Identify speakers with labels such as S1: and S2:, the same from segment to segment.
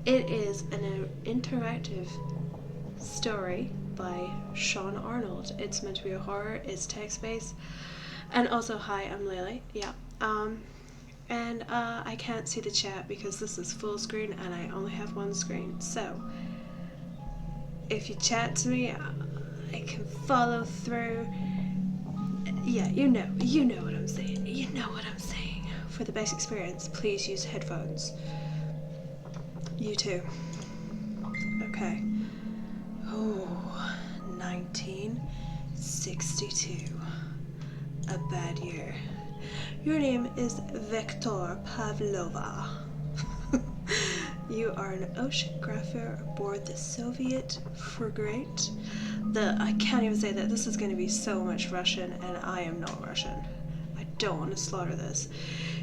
S1: It is an interactive story by Sean Arnold. It's meant to be a horror, it's text-based. And also, hi, I'm Lily. Yeah. I can't see the chat because this is full screen and I only have one screen. So, if you chat to me, I can follow through. Yeah, you know what I'm saying. You know what I'm saying. For the best experience, please use headphones. You too. Okay. Oh, 1962. A bad year. Your name is Viktor Pavlova. You are an oceanographer aboard the Soviet frigate. I can't even say that. This is going to be so much Russian, and I am not Russian. I don't want to slaughter this.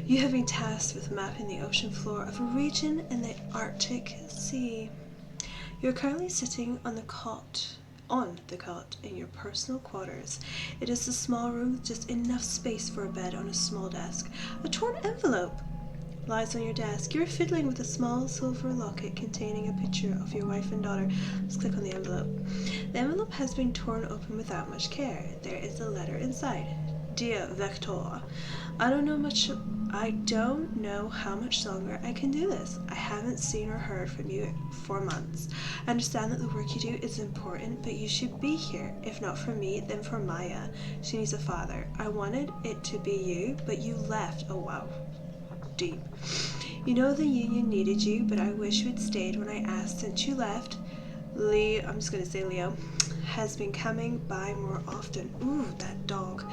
S1: You have been tasked with mapping the ocean floor of a region in the Arctic Sea. You're currently sitting on the cot in your personal quarters. It is a small room with just enough space for a bed on a small desk. A torn envelope lies on your desk. You're fiddling with a small silver locket containing a picture of your wife and daughter. Let's click on the envelope. The envelope has been torn open without much care. There is a letter inside. Dear Viktor, I don't know how much longer I can do this. I haven't seen or heard from you for months. I understand that the work you do is important, but you should be here. If not for me, then for Maya. She needs a father. I wanted it to be you, but you left. Oh wow. Deep. You know the union needed you, but I wish you had stayed when I asked since you left. I'm just gonna say Leo has been coming by more often. Ooh, that dog.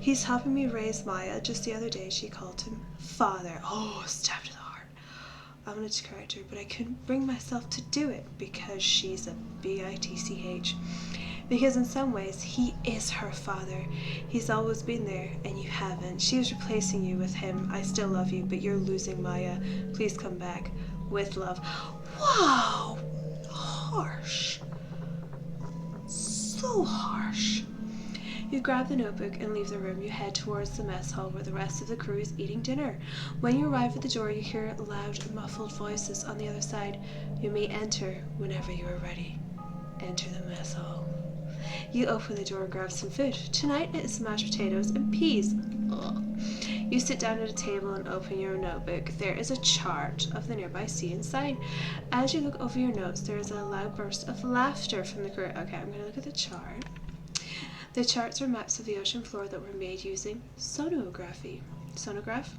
S1: He's helping me raise Maya. Just the other day she called him father. Oh, stab to the heart. I wanted to correct her, but I couldn't bring myself to do it because she's a bitch. Because in some ways he is her father. He's always been there and you haven't. She was replacing you with him. I still love you, but you're losing Maya. Please come back. With love. Wow! Harsh. So harsh. You grab the notebook and leave the room. You head towards the mess hall where the rest of the crew is eating dinner. When you arrive at the door, you hear loud, muffled voices on the other side. You may enter whenever you are ready. Enter the mess hall. You open the door and grab some food. Tonight it is mashed potatoes and peas. Ugh. You sit down at a table and open your notebook. There is a chart of the nearby sea and sign. As you look over your notes, there is a loud burst of laughter from the crew. Okay, I'm going to look at the chart. The charts are maps of the ocean floor that were made using sonography. Sonograph?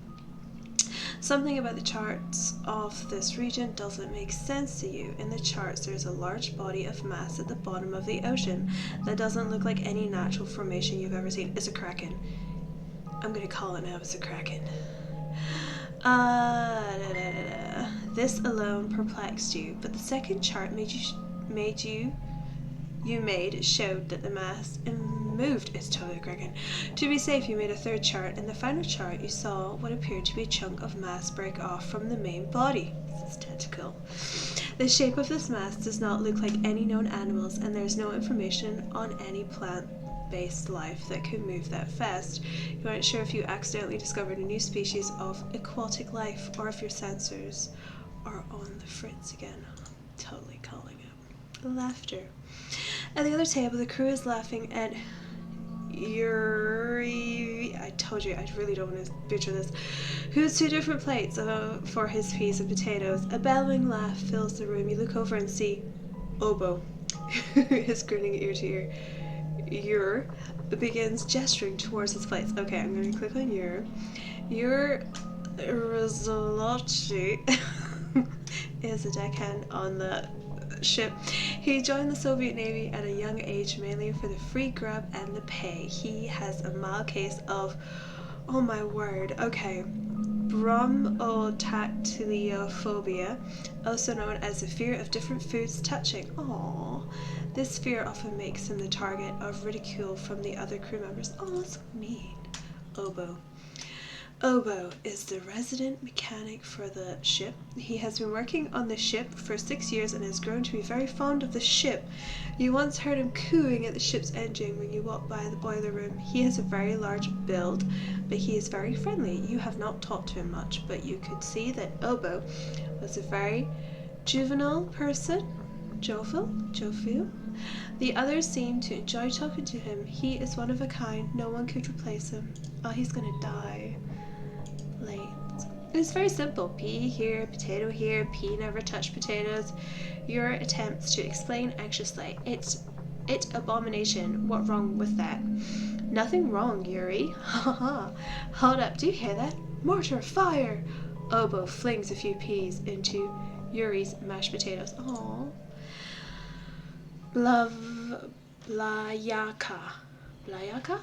S1: Something about the charts of this region doesn't make sense to you. In the charts, there's a large body of mass at the bottom of the ocean that doesn't look like any natural formation you've ever seen. It's a kraken. I'm gonna call it now. It's a kraken. This alone perplexed you, but the second chart showed that the mass moved. It's totally a kraken. To be safe, you made a third chart. In the final chart, you saw what appeared to be a chunk of mass break off from the main body. This is tentacle. The shape of this mass does not look like any known animals, and there's no information on any plant-based life that could move that fast. You aren't sure if you accidentally discovered a new species of aquatic life, or if your sensors are on the fritz again. Totally calling it. Laughter. At the other table, the crew is laughing at Yuri. I told you, I really don't want to butcher this. Who has two different plates for his peas and potatoes. A bellowing laugh fills the room. You look over and see Obo, who is grinning ear to ear. Yur begins gesturing towards his plates. Okay, I'm going to click on Yur. Yur Rizolochi is a deckhand on the ship. He joined the Soviet Navy at a young age, mainly for the free grub and the pay. He has a mild case of, oh my word, okay, bromotactyliophobia, also known as the fear of different foods touching. Aww. This fear often makes him the target of ridicule from the other crew members. Oh, so mean. Obo. Obo is the resident mechanic for the ship. He has been working on the ship for 6 years and has grown to be very fond of the ship. You once heard him cooing at the ship's engine when you walked by the boiler room. He has a very large build, but he is very friendly. You have not talked to him much, but you could see that Obo was a very juvenile person, jovial. The others seem to enjoy talking to him. He is one of a kind. No one could replace him. Oh, he's gonna die. Late. It's very simple. Pea here, potato here. Pea never touched potatoes. Your attempts to explain anxiously. It's abomination. What wrong with that? Nothing wrong, Yuri. Ha ha. Hold up. Do you hear that? Mortar, fire! Oboe flings a few peas into Yuri's mashed potatoes. Aww. Blayaka. Blayaka?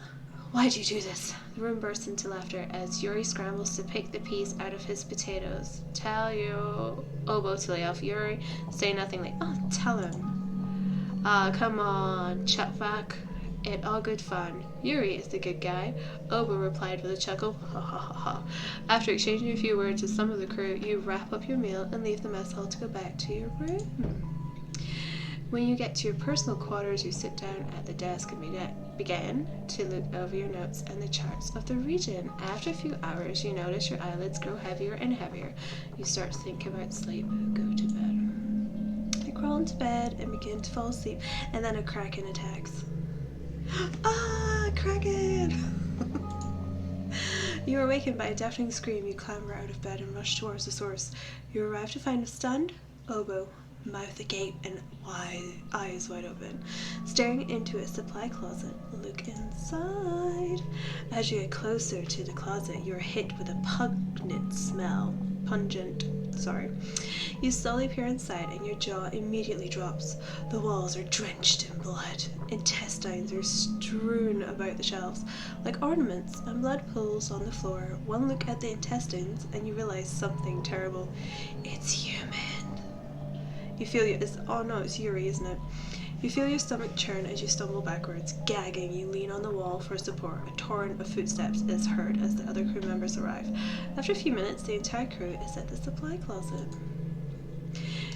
S1: Why do you do this? The room bursts into laughter as Yuri scrambles to pick the peas out of his potatoes. Tell you, Oboe to lay off Yuri. Say nothing like, oh, tell him. Come on, Chutvak. It all good fun. Yuri is the good guy. Oboe replied with a chuckle. Ha ha ha ha. After exchanging a few words with some of the crew, you wrap up your meal and leave the mess hall to go back to your room. When you get to your personal quarters, you sit down at the desk and begin to look over your notes and the charts of the region. After a few hours, you notice your eyelids grow heavier and heavier. You start to think about sleep. Go to bed. You crawl into bed and begin to fall asleep, and then a kraken attacks. Ah, kraken! You are awakened by a deafening scream. You clamber out of bed and rush towards the source. You arrive to find a stunned Oboe, mouth agape and eyes wide open, staring into a supply closet. Look inside. As you get closer to the closet, you're hit with a pungent smell. You slowly peer inside and your jaw immediately drops. The walls are drenched in blood. Intestines are strewn about the shelves like ornaments, and blood pools on the floor. One look at the intestines and you realize something terrible. It's human. You feel it's Yuri, isn't it? You feel your stomach churn as you stumble backwards. Gagging, you lean on the wall for support. A torrent of footsteps is heard as the other crew members arrive. After a few minutes, the entire crew is at the supply closet.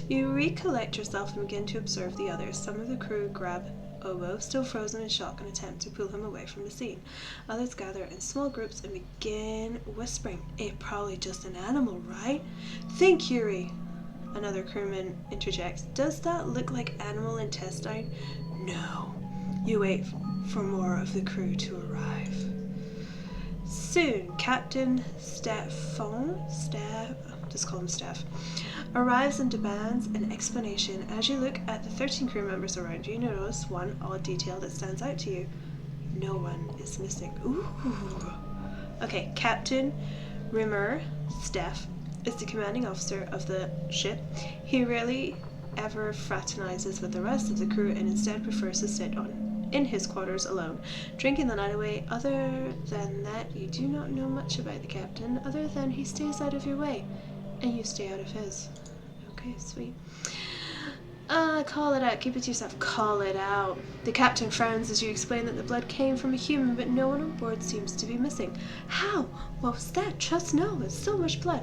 S1: You recollect yourself and begin to observe the others. Some of the crew grab Oboe, still frozen in shock, and attempt to pull him away from the scene. Others gather in small groups and begin whispering. It's probably just an animal, right? Think, Yuri! Another crewman interjects. Does that look like animal intestine? No. You wait for more of the crew to arrive. Soon, Captain just call him Steph, arrives and demands an explanation. As you look at the 13 crew members around you, notice one odd detail that stands out to you. No one is missing. Ooh. Okay, Captain Rimmer, Steph, is the commanding officer of the ship. He rarely ever fraternizes with the rest of the crew and instead prefers to sit in his quarters alone, drinking the night away. Other than that, you do not know much about the captain, other than he stays out of your way, and you stay out of his. Okay, sweet. Call it out. Keep it to yourself. Call it out. The captain frowns as you explain that the blood came from a human, but no one on board seems to be missing. How? What was that? Trust no. It's so much blood.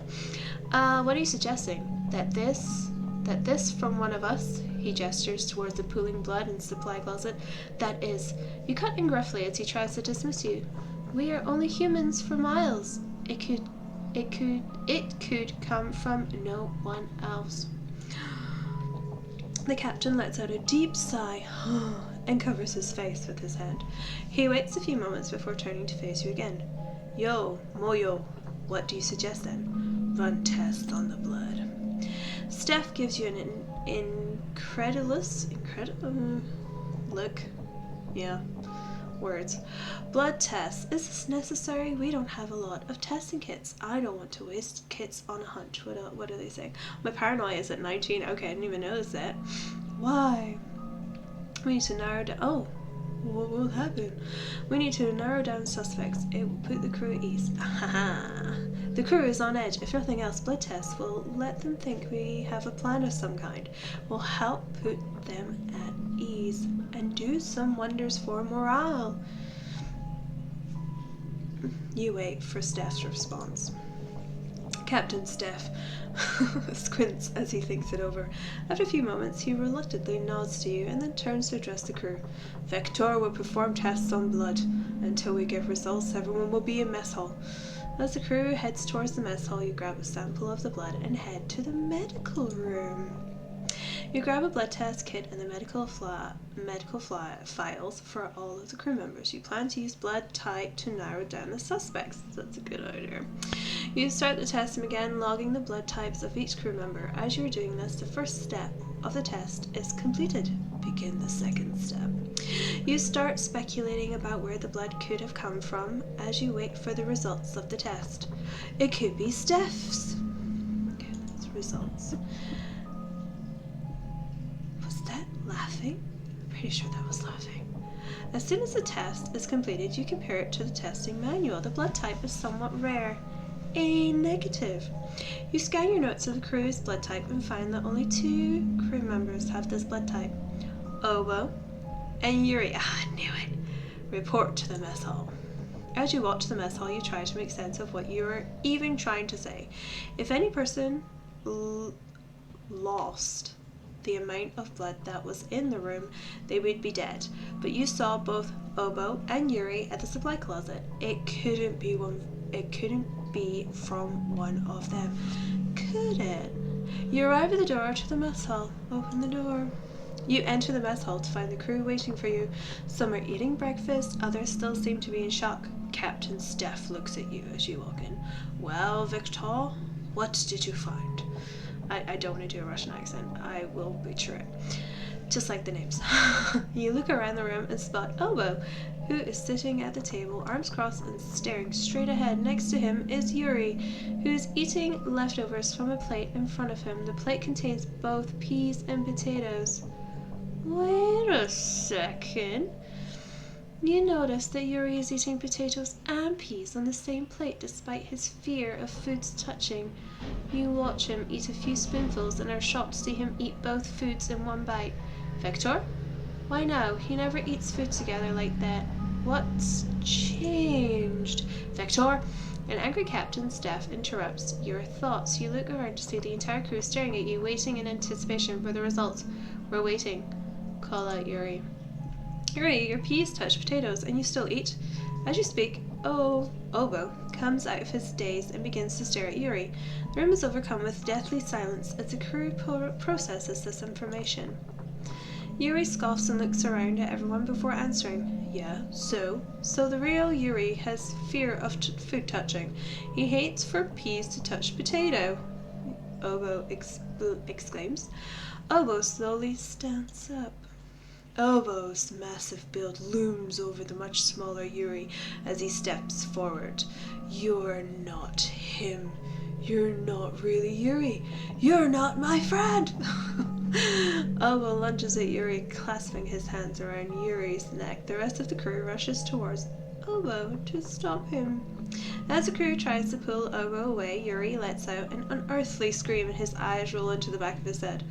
S1: What are you suggesting? That this from one of us? He gestures towards the pooling blood in the supply closet. That is. You cut in gruffly as he tries to dismiss you. We are only humans for miles. It could come from no one else. The captain lets out a deep sigh and covers his face with his hand. He waits a few moments before turning to face you again. Yo, Moyo, what do you suggest then? Run tests on the blood. Steph gives you an incredulous look. Yeah, words. Blood tests. Is this necessary? We don't have a lot of testing kits. I don't want to waste kits on a hunch. What are they saying? My paranoia is at 19. Okay, I didn't even notice that. Why? We need to narrow down. Oh, what will happen? We need to narrow down suspects. It will put the crew at ease. The crew is on edge. If nothing else, blood tests will let them think we have a plan of some kind. Will help put them at ease and do some wonders for morale. You wait for Steph's response. Captain Steph squints as he thinks it over. After a few moments, he reluctantly nods to you and then turns to address the crew. Vector will perform tests on blood. Until we get results, everyone will be in mess hall. As the crew heads towards the mess hall, you grab a sample of the blood and head to the medical room. You grab a blood test kit and the medical files for all of the crew members. You plan to use blood type to narrow down the suspects. That's a good idea. You start the test and begin logging the blood types of each crew member. As you are doing this, the first step of the test is completed. Begin the second step. You start speculating about where the blood could have come from as you wait for the results of the test. It could be Steph's. Okay, that's results. Was that laughing? I'm pretty sure that was laughing. As soon as the test is completed, you compare it to the testing manual. The blood type is somewhat rare. A negative. You scan your notes of the crew's blood type and find that only 2 crew members have this blood type. Obo and Yuri. I knew it. Report to the mess hall. As you walk to the mess hall, you try to make sense of what you are even trying to say. If any person lost the amount of blood that was in the room, they would be dead. But you saw both Obo and Yuri at the supply closet. It couldn't be from one of them, could it? You arrive at the door to the mess hall. Open the door. You enter the mess hall to find the crew waiting for you. Some are eating breakfast, others still seem to be in shock. Captain Steph looks at you as you walk in. Well, Victor, what did you find? I don't want to do a Russian accent. I will butcher it. Just like the names. You look around the room and spot Obo, who is sitting at the table, arms crossed and staring straight ahead. Next to him is Yuri, who is eating leftovers from a plate in front of him. The plate contains both peas and potatoes. Wait a second. You notice that Yuri is eating potatoes and peas on the same plate despite his fear of foods touching. You watch him eat a few spoonfuls and are shocked to see him eat both foods in one bite. Victor? Why no, he never eats food together like that. What's changed? Victor? An angry Captain Steph interrupts your thoughts. You look around to see the entire crew staring at you, waiting in anticipation for the results. We're waiting. Call out Yuri. Yuri, your peas touch potatoes and you still eat. As you speak, Obo comes out of his daze and begins to stare at Yuri. The room is overcome with deathly silence as the crew processes this information. Yuri scoffs and looks around at everyone before answering. Yeah, so the real Yuri has fear of food touching. He hates for peas to touch potato, Obo exclaims. Obo slowly stands up. Obo's massive build looms over the much smaller Yuri as he steps forward. You're not him. You're not really Yuri. You're not my friend. Obo lunges at Yuri, clasping his hands around Yuri's neck. The rest of the crew rushes towards Obo to stop him. As the crew tries to pull Obo away, Yuri lets out an unearthly scream and his eyes roll into the back of his head.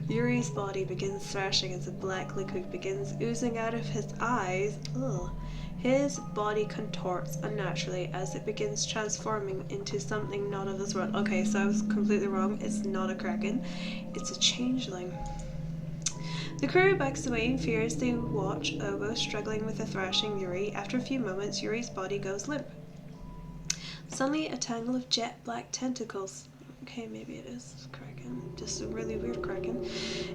S1: Yuri's body begins thrashing as the black liquid begins oozing out of his eyes. Ugh. His body contorts unnaturally as it begins transforming into something not of this world. Okay, so I was completely wrong. It's not a kraken. It's a changeling. The crew backs away in fear as they watch Obo struggling with the thrashing Yuri. After a few moments, Yuri's body goes limp. Suddenly, a tangle of jet black tentacles. Okay, maybe it is kraken. Just a really weird kraken.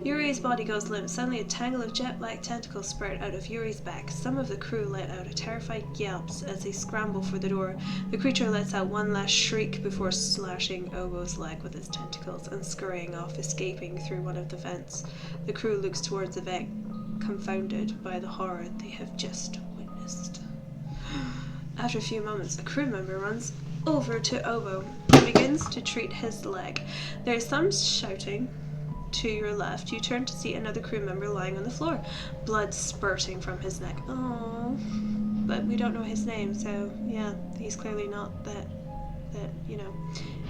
S1: Yuri's body goes limp. Suddenly, a tangle of jet black tentacles sprout out of Yuri's back. Some of the crew let out a terrified yelps as they scramble for the door. The creature lets out one last shriek before slashing Obo's leg with its tentacles and scurrying off, escaping through one of the vents. The crew looks towards the vent, confounded by the horror they have just witnessed. After a few moments, a crew member runs over to Obo and begins to treat his leg. There is some shouting. To your left, you turn to see another crew member lying on the floor, blood spurting from his neck. Oh, but we don't know his name, so yeah, he's clearly not that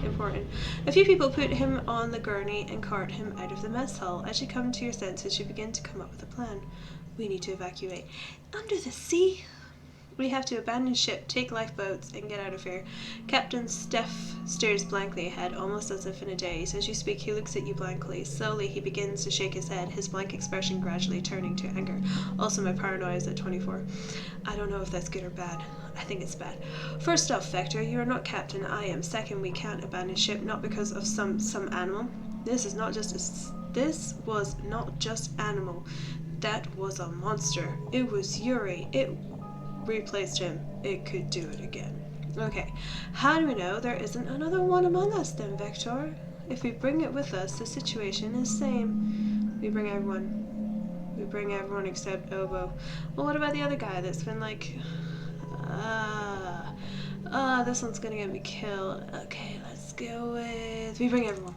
S1: important. A few people put him on the gurney and cart him out of the mess hall. As you come to your senses, you begin to come up with a plan. We need to evacuate. Under the sea? We have to abandon ship, take lifeboats, and get out of here. Captain Steph stares blankly ahead, almost as if in a daze. As you speak, he looks at you blankly. Slowly, he begins to shake his head, his blank expression gradually turning to anger. Also, my paranoia is at 24. I don't know if that's good or bad. I think it's bad. First off, Vector, you are not captain, I am. Second, we can't abandon ship, not because of some animal. This is not just This was not just animal. That was a monster. It was Yuri. It replaced him. It could do it again. Okay, how do we know there isn't another one among us then, Vector? If we bring it with us, the situation is same. We bring everyone. We bring everyone except Obo. Well, what about the other guy that's been like... this one's gonna get me killed. Okay, let's go with... We bring everyone.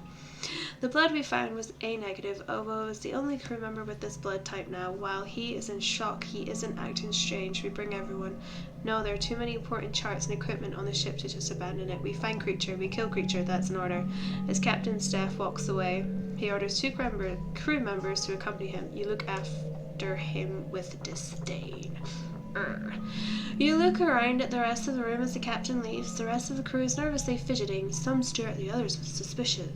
S1: The blood we found was A negative. Obo is the only crew member with this blood type now. While he is in shock, he isn't acting strange. We bring everyone. No, there are too many important charts and equipment on the ship to just abandon it. We find creature, we kill creature, that's an order. As Captain Staff walks away, he orders two crew members to accompany him. You look after him with disdain. You look around at the rest of the room as the captain leaves. The rest of the crew is nervously fidgeting. Some stare at the others with suspicion.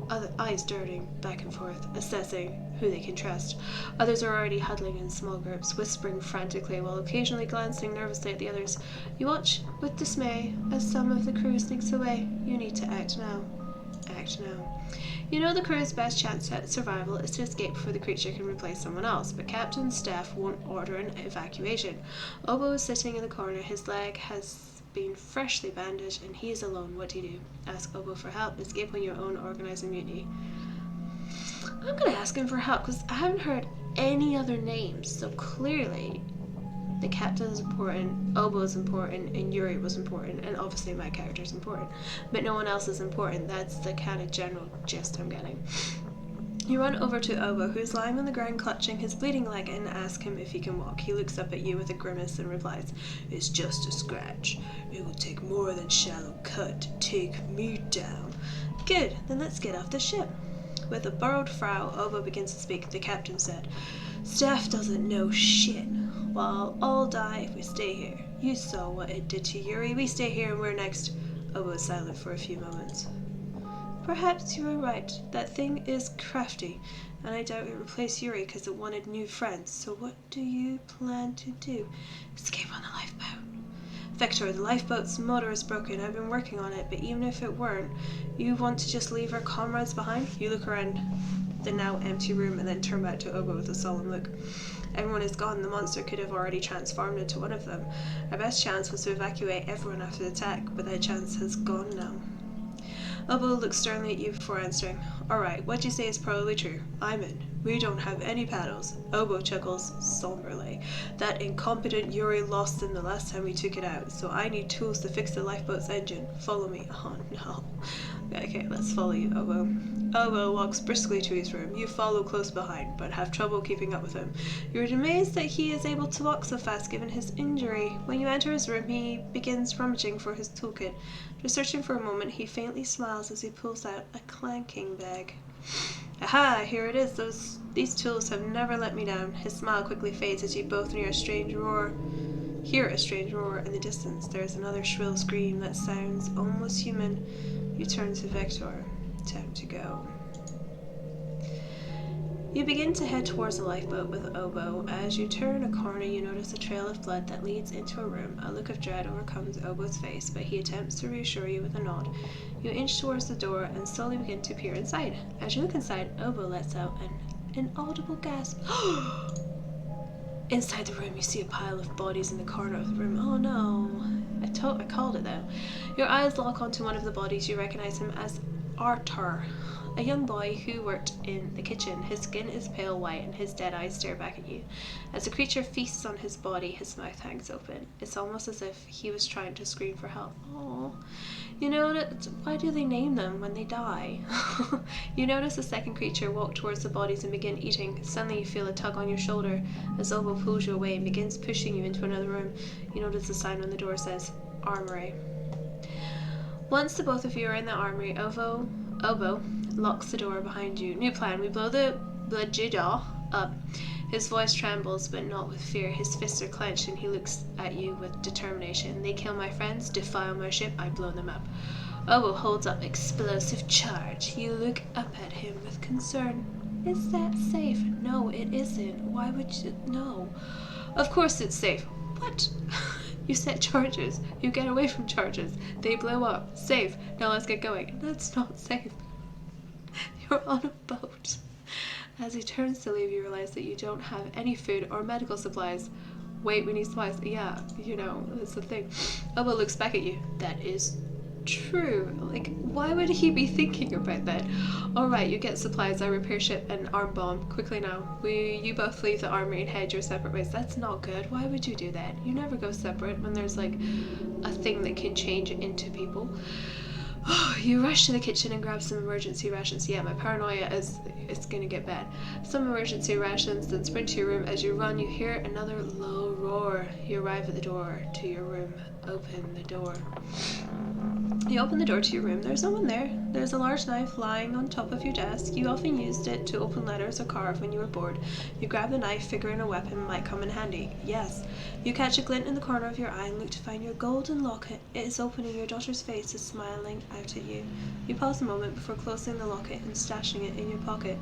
S1: Other eyes darting back and forth, assessing who they can trust. Others are already huddling in small groups, whispering frantically while occasionally glancing nervously at the others. You watch with dismay as some of the crew sneaks away. You need to act now. Act now. You know the crew's best chance at survival is to escape before the creature can replace someone else, but Captain Staff won't order an evacuation. Obo is sitting in the corner. His leg has been freshly bandaged, and he is alone. What do you do? Ask Obo for help? Escape on your own? Organize a mutiny? I'm gonna ask him for help because I haven't heard any other names, so clearly the captain is important, Obo is important, and Yuri was important, and obviously my character is important, but no one else is important. That's the kind of general gist I'm getting. You run over to Obo, who's lying on the ground clutching his bleeding leg, and ask him if he can walk. He looks up at you with a grimace and replies, "It's just a scratch. It will take more than shallow cut to take me down." Good, then let's get off the ship. With a burrowed frown, Obo begins to speak. The captain said, "Staff doesn't know shit. We'll all die if we stay here. You saw what it did to Yuri. We stay here and we're next." Obo is silent for a few moments. "Perhaps you are right. That thing is crafty, and I doubt it replaced Yuri because it wanted new friends. So what do you plan to do?" "Escape on the lifeboat." "Vector, the lifeboat's motor is broken. I've been working on it, but even if it weren't, you want to just leave our comrades behind?" You look around the now empty room and then turn back to Obo with a solemn look. "Everyone is gone. The monster could have already transformed into one of them. Our best chance was to evacuate everyone after the attack, but that chance has gone now." Obo looks sternly at you before answering. "Alright, what you say is probably true. I'm in. We don't have any paddles." Obo chuckles somberly. "That incompetent Yuri lost them the last time we took it out, so I need tools to fix the lifeboat's engine. Follow me." Oh no. Okay, let's follow you, Obo. Obo walks briskly to his room. You follow close behind, but have trouble keeping up with him. You're amazed that he is able to walk so fast given his injury. When you enter his room, he begins rummaging for his toolkit. After searching for a moment, he faintly smiles as he pulls out a clanking bag. "Aha, here it is. These tools have never let me down." His smile quickly fades as you both hear a strange roar in the distance. There is another shrill scream that sounds almost human. You turn to Vector. Time to go. You begin to head towards the lifeboat with Obo. As you turn a corner, you notice a trail of blood that leads into a room. A look of dread overcomes Obo's face, but he attempts to reassure you with a nod. You inch towards the door and slowly begin to peer inside. As you look inside, Obo lets out an inaudible gasp. Inside the room, you see a pile of bodies in the corner of the room. Oh no. I called it though. Your eyes lock onto one of the bodies. You recognize him as Arthur, a young boy who worked in the kitchen. His skin is pale white and his dead eyes stare back at you. As the creature feasts on his body, his mouth hangs open. It's almost as if he was trying to scream for help. Oh, you know that. Why do they name them when they die? You notice a second creature walk towards the bodies and begin eating. Suddenly you feel a tug on your shoulder as Obo pulls you away and begins pushing you into another room. You notice a sign on the door says Armory. Once the both of you are in the armory, Obo locks the door behind you. New plan. We blow the Jiddah up. His voice trembles, but not with fear. His fists are clenched and he looks at you with determination. They kill my friends, defile my ship, I blow them up. Obo holds up explosive charge. You look up at him with concern. Is that safe? No, it isn't. Why would you? No. Of course it's safe. What? You set charges. You get away from charges. They blow up. Safe. Now let's get going. That's not safe. You're on a boat.
S2: As he turns to leave, you realize that you don't have any food or medical supplies. Wait, we need supplies. Yeah, you know, that's the thing. Obo looks back at you. That is true. Like, why would he be thinking about that? Alright, you get supplies. I repair ship and arm bomb. Quickly now. You both leave the armory and head your separate ways. That's not good. Why would you do that? You never go separate when there's like a thing that can change into people. You rush to the kitchen and grab some emergency rations. Yeah, my paranoia is it's gonna get bad. Some emergency rations, then sprint to your room. As you run, you hear another low roar. You arrive at the door to your room. Open the door. You open the door to your room. There's no one there. There's a large knife lying on top of your desk. You often used it to open letters or carve when you were bored. You grab the knife, figuring a weapon might come in handy. Yes. You catch a glint in the corner of your eye and look to find your golden locket. It is open and your daughter's face is smiling out at you. You pause a moment before closing the locket and stashing it in your pocket.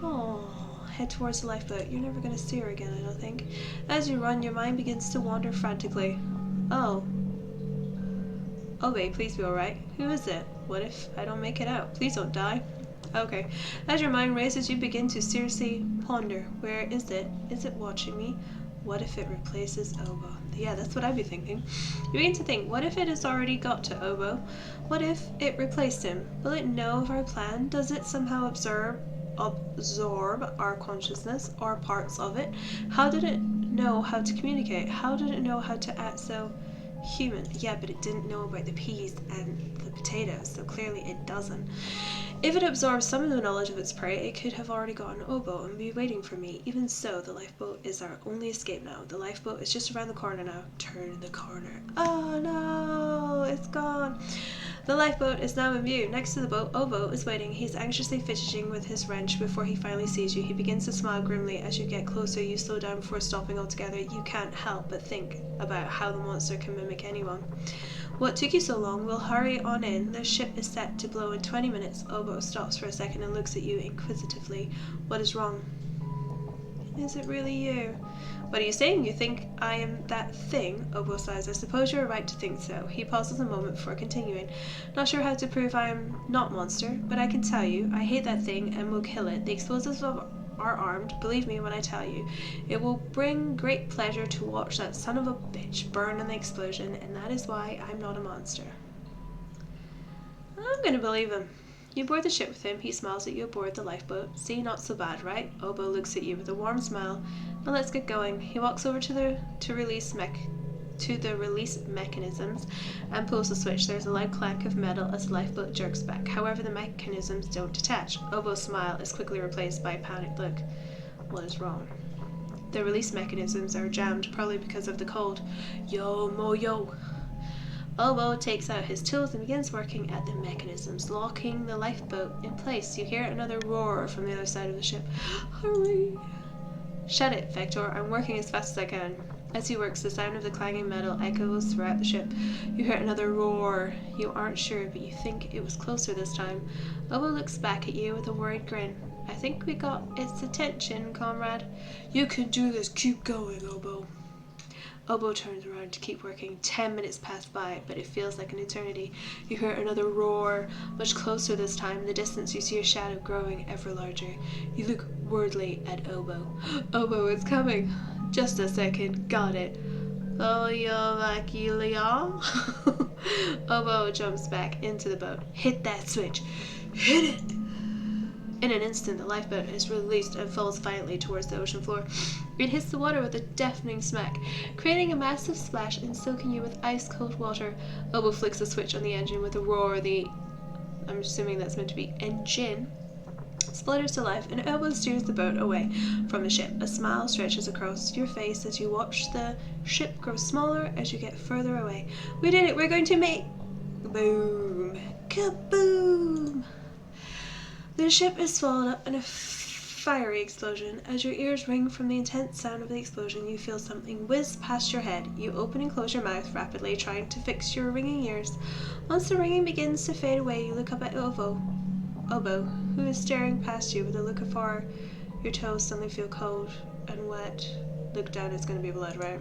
S2: Oh. Head towards the lifeboat. You're never going to see her again, I don't think. As you run, your mind begins to wander frantically. Oh, babe, please be alright. Who is it? What if I don't make it out? Please don't die. Okay. As your mind races, you begin to seriously ponder. Where is it? Is it watching me? What if it replaces Obo? Yeah, that's what I'd be thinking. You begin to think, what if it has already got to Obo? What if it replaced him? Will it know of our plan? Does it somehow absorb our consciousness or parts of it? How did it know how to communicate? How did it know how to act so human? Yeah, but it didn't know about the peas and the potatoes, so clearly it doesn't. If it absorbs some of the knowledge of its prey, it could have already gotten Obo and be waiting for me. Even so, the lifeboat is our only escape now. The lifeboat is just around the corner now. Turn the corner. Oh no, it's gone. The lifeboat is now in view. Next to the boat, Obo is waiting. He's anxiously fidgeting with his wrench before he finally sees you. He begins to smile grimly. As you get closer, you slow down before stopping altogether. You can't help but think about how the monster can mimic anyone. What took you so long? We'll hurry on in. The ship is set to blow in 20 minutes. Obo stops for a second and looks at you inquisitively. What is wrong? Is it really you? What are you saying? You think I am that thing? Obo sighs. I suppose you're right to think so. He pauses a moment before continuing. Not sure how to prove I am not monster, but I can tell you, I hate that thing and will kill it. The explosives are armed. Believe me when I tell you. It will bring great pleasure to watch that son of a bitch burn in the explosion, and that is why I'm not a monster. I'm gonna believe him. You board the ship with him. He smiles at you aboard the lifeboat. See, not so bad, right? Obo looks at you with a warm smile. Now let's get going. He walks over to the release mechanisms and pulls the switch. There's a loud clank of metal as the lifeboat jerks back. However, the mechanisms don't detach. Obo's smile is quickly replaced by a panicked look. What is wrong? The release mechanisms are jammed, probably because of the cold. Yo, moyo. Obo takes out his tools and begins working at the mechanisms, locking the lifeboat in place. You hear another roar from the other side of the ship. Hurry! Shut it, Vector. I'm working as fast as I can. As he works, the sound of the clanging metal echoes throughout the ship. You hear another roar. You aren't sure, but you think it was closer this time. Obo looks back at you with a worried grin. I think we got its attention, comrade. You can do this. Keep going, Obo. Obo turns around to keep working. 10 minutes pass by, but it feels like an eternity. You hear another roar, much closer this time. In the distance, you see a shadow growing ever larger. You look worriedly at Obo. Obo, it's coming. Just a second. Got it. Obo jumps back into the boat. Hit that switch. Hit it! In an instant, the lifeboat is released and falls violently towards the ocean floor. It hits the water with a deafening smack, creating a massive splash and soaking you with ice-cold water. Obo flicks the switch on the engine with a roar. I'm assuming that's meant to be engine, splutters to life, and Obo steers the boat away from the ship. A smile stretches across your face as you watch the ship grow smaller as you get further away. We did it! We're going to make... Boom! Kaboom! The ship is swallowed up in a fiery explosion. As your ears ring from the intense sound of the explosion, you feel something whiz past your head. You open and close your mouth rapidly, trying to fix your ringing ears. Once the ringing begins to fade away, you look up at Obo, who is staring past you with a look of horror. Your toes suddenly feel cold and wet. Look down, it's going to be blood, right?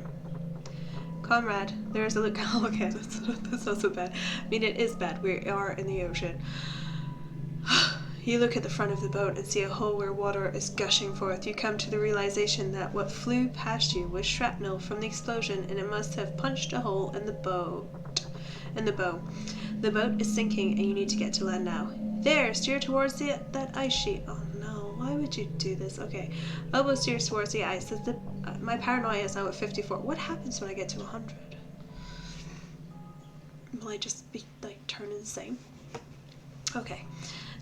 S2: Comrade, there is a look. Oh, okay, that's not so bad. I mean, it is bad. We are in the ocean. You look at the front of the boat and see a hole where water is gushing forth. You come to the realization that what flew past you was shrapnel from the explosion, and it must have punched a hole in the bow. The boat is sinking, and you need to get to land now. There, steer towards that ice sheet. Oh no, why would you do this? Okay, Oboe steers towards the ice. My paranoia is now at 54. What happens when I get to 100? Will I just be like turn insane? Okay.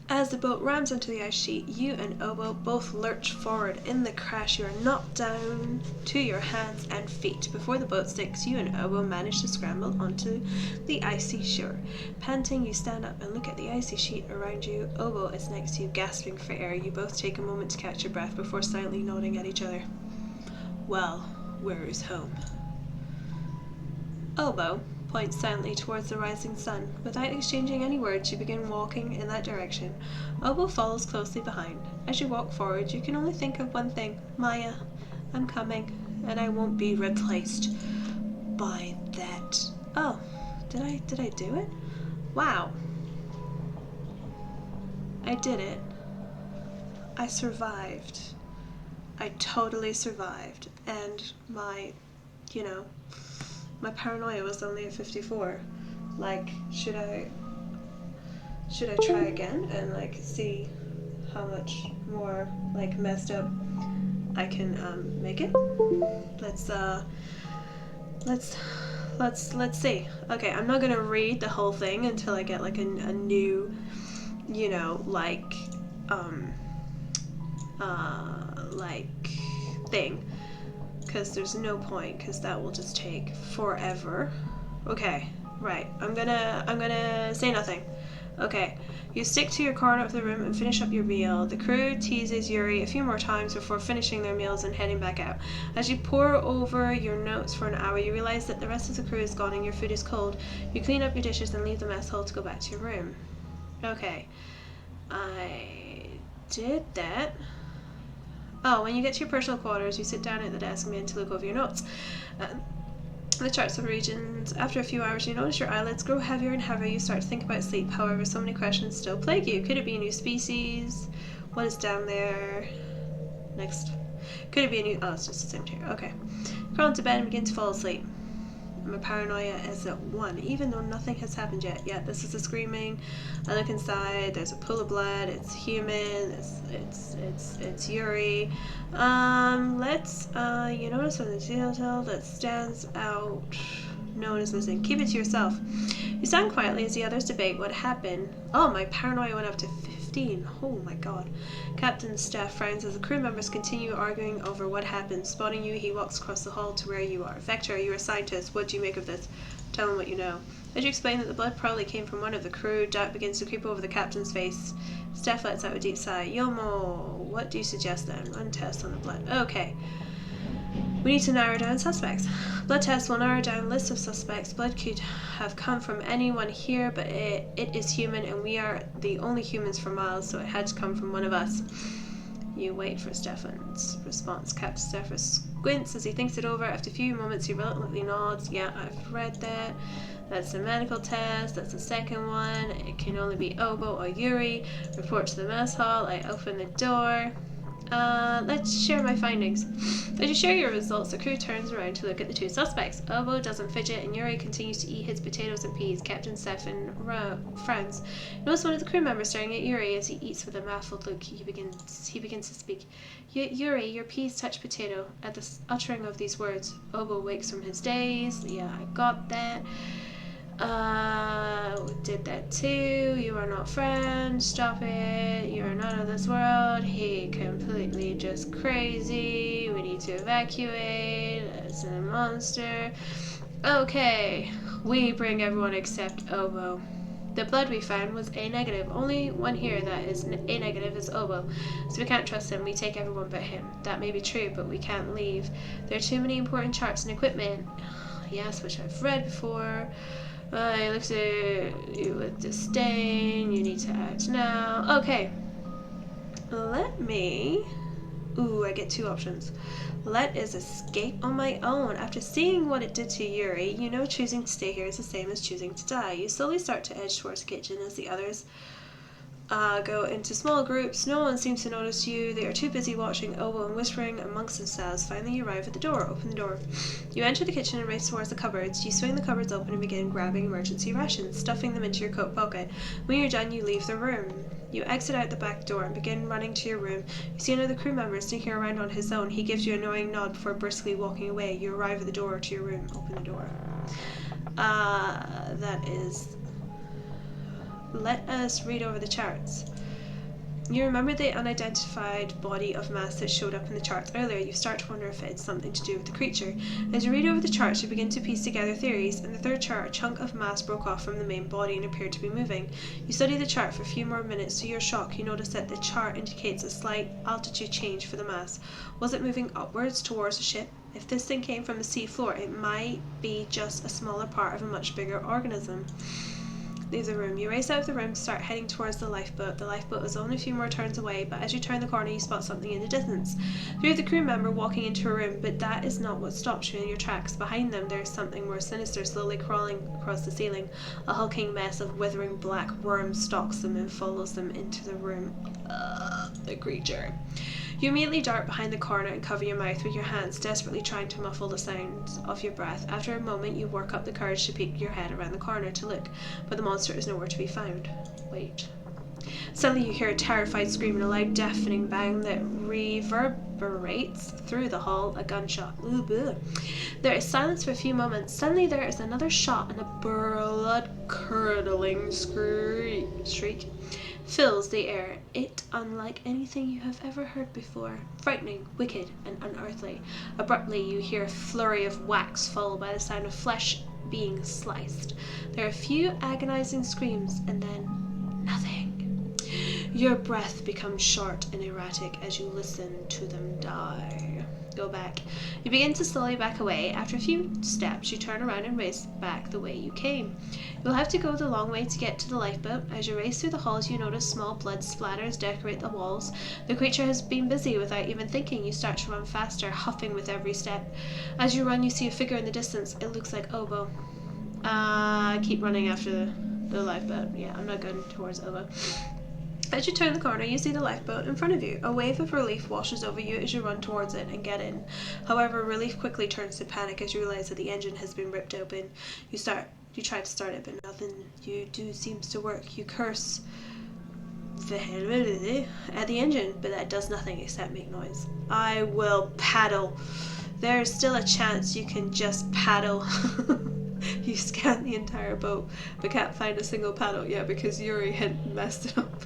S2: As the boat rams into the ice sheet, you and Oboe both lurch forward. In the crash, you are knocked down to your hands and feet. Before the boat sinks, you and Oboe manage to scramble onto the icy shore. Panting, you stand up and look at the icy sheet around you. Oboe is next to you, gasping for air. You both take a moment to catch your breath before silently nodding at each other. Well, where is home? Oboe points silently towards the rising sun. Without exchanging any words, you begin walking in that direction. Oboe follows closely behind. As you walk forward, you can only think of one thing. Maya, I'm coming, and I won't be replaced by that. Oh, did I do it? Wow. I did it. I survived. I totally survived. And my paranoia was only at 54. Like, should I try again and like see how much more like messed up I can make it? Let's see. Okay, I'm not gonna read the whole thing until I get like a new, thing. Because there's no point, because that will just take forever. Okay, right. I'm gonna say nothing. Okay, you stick to your corner of the room and finish up your meal. The crew teases Yuri a few more times before finishing their meals and heading back out. As you pore over your notes for an hour, you realize that the rest of the crew is gone and your food is cold. You clean up your dishes and leave the mess hall to go back to your room. Okay, I did that. Oh, when you get to your personal quarters, you sit down at the desk and begin to look over your notes. The charts of regions. After a few hours, you notice your eyelids grow heavier and heavier. You start to think about sleep. However, so many questions still plague you. Could it be a new species? What is down there? Next. Could it be a new... Oh, it's just the same chair. Okay. Crawl into bed and begin to fall asleep. My paranoia is at 1, even though nothing has happened yet. Yeah, this is a screaming. I look inside. There's a pool of blood. It's human. It's Yuri. Let's you notice on the detail that stands out. No one is missing. Keep it to yourself. You stand quietly as the others debate what happened. Oh, my paranoia went up to 15. Oh my god. Captain Steph frowns as the crew members continue arguing over what happened. Spotting you, he walks across the hall to where you are. Vector, you're a scientist. What do you make of this? Tell him what you know. As you explain that the blood probably came from one of the crew, doubt begins to creep over the captain's face. Steph lets out a deep sigh. Yomo, what do you suggest then? Run tests on the blood. Okay. We need to narrow down suspects. Blood tests will narrow down lists of suspects. Blood could have come from anyone here, but it is human, and we are the only humans for miles, so it had to come from one of us. You wait for Stefan's response. Captain Stefan squints as he thinks it over. After a few moments, he reluctantly nods. Yeah, I've read that. That's a medical test. That's the second one. It can only be Oboe or Yuri. Report to the mess hall. I open the door. Let's share my findings. As you share your results, the crew turns around to look at the two suspects. Oboe doesn't fidget, and Yuri continues to eat his potatoes and peas. Captain Stefan frowns. Notice one of the crew members staring at Yuri as he eats with a baffled look. He begins to speak. Yuri, your peas touch potato. At the uttering of these words, Oboe wakes from his daze. Yeah, I got that. Did that too. You are not friends. Stop it. You are not of this world. He completely just crazy. We need to evacuate. That's a monster. Okay. We bring everyone except Oboe. The blood we found was A negative. Only one here that is A negative is Oboe. So we can't trust him. We take everyone but him. That may be true, but we can't leave. There are too many important charts and equipment. Yes, which I've read before. I looked at you with disdain. You need to act now. Okay. Let me... Ooh, I get two options. Let is escape on my own. After seeing what it did to Yuri, you know choosing to stay here is the same as choosing to die. You slowly start to edge towards the kitchen as the others go into small groups. No one seems to notice you. They are too busy watching Obo and whispering amongst themselves. Finally, you arrive at the door. Open the door. You enter the kitchen and race towards the cupboards. You swing the cupboards open and begin grabbing emergency rations, stuffing them into your coat pocket. When you're done, you leave the room. You exit out the back door and begin running to your room. You see another crew member sneaking around on his own. He gives you an annoying nod before briskly walking away. You arrive at the door to your room. Open the door. That is... Let us read over the charts. You remember the unidentified body of mass that showed up in the charts earlier. You start to wonder if it had something to do with the creature. As you read over the charts, you begin to piece together theories. In the third chart, a chunk of mass broke off from the main body and appeared to be moving. You study the chart for a few more minutes. To your shock, you notice that the chart indicates a slight altitude change for the mass. Was it moving upwards towards the ship? If this thing came from the sea floor, it might be just a smaller part of a much bigger organism. Leave the room. You race out of the room, start heading towards the lifeboat. The lifeboat is only a few more turns away, but as you turn the corner, you spot something in the distance. Three of the crew member walking into a room, but that is not what stops you in your tracks. Behind them, there is something more sinister slowly crawling across the ceiling. A hulking mess of withering black worms stalks them and follows them into the room. The creature. You immediately dart behind the corner and cover your mouth with your hands, desperately trying to muffle the sounds of your breath. After a moment, you work up the courage to peek your head around the corner to look, but the monster is nowhere to be found. Wait. Suddenly you hear a terrified scream and a loud deafening bang that reverberates through the hall, a gunshot. There is silence for a few moments. Suddenly there is another shot and a blood-curdling shriek fills the air. It unlike anything you have ever heard before. Frightening, wicked, and unearthly. Abruptly you hear a flurry of whacks followed by the sound of flesh being sliced. There are a few agonizing screams and then nothing. Your breath becomes short and erratic as you listen to them die. Go back. You begin to slowly back away. After a few steps, you turn around and race back the way you came. You'll have to go the long way to get to the lifeboat. As you race through the halls, you notice small blood splatters decorate the walls. The creature has been busy without even thinking. You start to run faster, huffing with every step. As you run, you see a figure in the distance. It looks like Obo. Keep running after the lifeboat. Yeah, I'm not going towards Obo. As you turn the corner, you see the lifeboat in front of you. A wave of relief washes over you as you run towards it and get in. However, relief quickly turns to panic as you realize that the engine has been ripped open. You try to start it, but nothing you do seems to work. You curse at the engine, but that does nothing except make noise. I will paddle. There's still a chance you can just paddle. You scan the entire boat, but can't find a single paddle. Yeah, because Yuri had messed it up.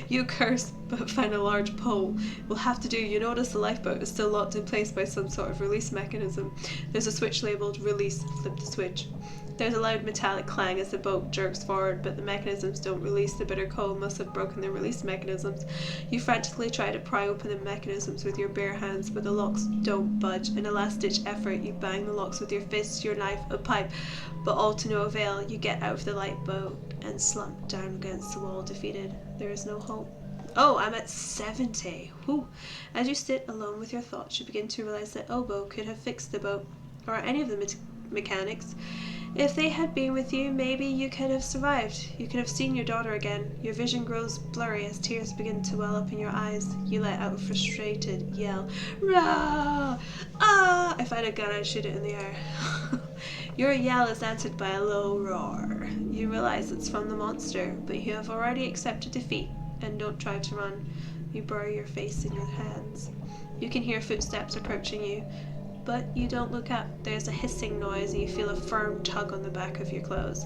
S2: You curse, but find a large pole. Will have to do. You notice the lifeboat is still locked in place by some sort of release mechanism. There's a switch labelled release. Flip the switch. There's a loud metallic clang as the boat jerks forward, but the mechanisms don't release. The bitter cold must have broken the release mechanisms. You frantically try to pry open the mechanisms with your bare hands, but the locks don't budge. In a last-ditch effort, you bang the locks with your fists, your knife, a pipe, but all to no avail. You get out of the lifeboat and slump down against the wall, defeated. There is no hope. Oh, I'm at 70. Whew. As you sit alone with your thoughts, you begin to realize that Obo could have fixed the boat, or any of the mechanics. If they had been with you, maybe you could have survived. You could have seen your daughter again. Your vision grows blurry as tears begin to well up in your eyes. You let out a frustrated yell. Rah! Ah! If I had a gun, I'd shoot it in the air. Your yell is answered by a low roar. You realize it's from the monster, but you have already accepted defeat, and don't try to run. You bury your face in your hands. You can hear footsteps approaching you, but you don't look up. There's a hissing noise and you feel a firm tug on the back of your clothes.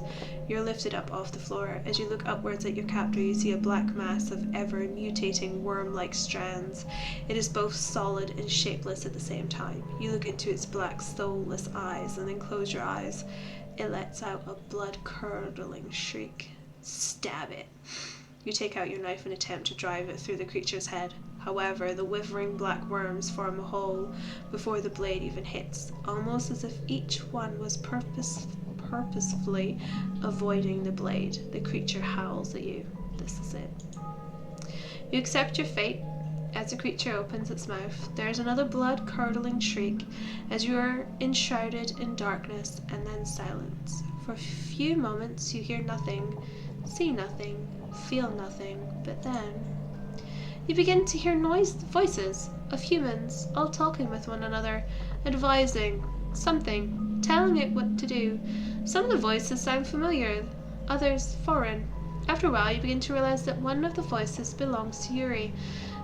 S2: You're lifted up off the floor. As you look upwards at your captor, you see a black mass of ever-mutating worm-like strands. It is both solid and shapeless at the same time. You look into its black, soulless eyes and then close your eyes. It lets out a blood-curdling shriek. Stab it. You take out your knife and attempt to drive it through the creature's head. However, the withering black worms form a hole before the blade even hits, almost as if each one was purposefully avoiding the blade. The creature howls at you. This is it. You accept your fate. As the creature opens its mouth, there is another blood-curdling shriek as you are enshrouded in darkness and then silence. For a few moments you hear nothing, see nothing, feel nothing, but then you begin to hear voices of humans all talking with one another, advising something, telling it what to do. Some of the voices sound familiar, others foreign. After a while, you begin to realize that one of the voices belongs to Yuri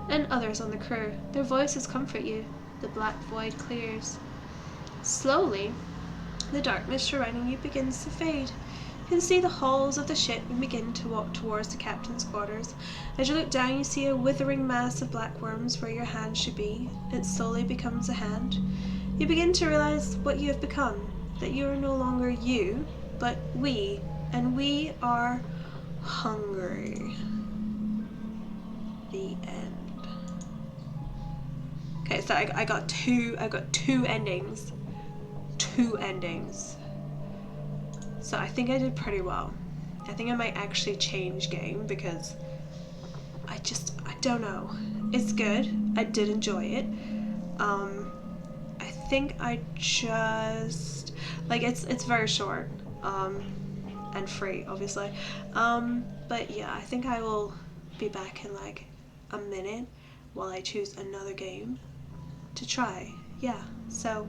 S2: and others on the crew. Their voices comfort you. The black void clears. Slowly, the darkness surrounding you begins to fade. You can see the hulls of the ship and begin to walk towards the captain's quarters. As you look down, you see a withering mass of black worms where your hand should be. It slowly becomes a hand. You begin to realize what you have become, that you are no longer you, but we, and we are hungry. The end. Okay, so I got two endings. Two endings. So I think I did pretty well. I think I might actually change game because I don't know. It's good. I did enjoy it. I think I just like it's very short and free, obviously. But yeah, I think I will be back in like a minute while I choose another game to try. Yeah, so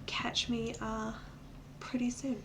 S2: catch me pretty soon.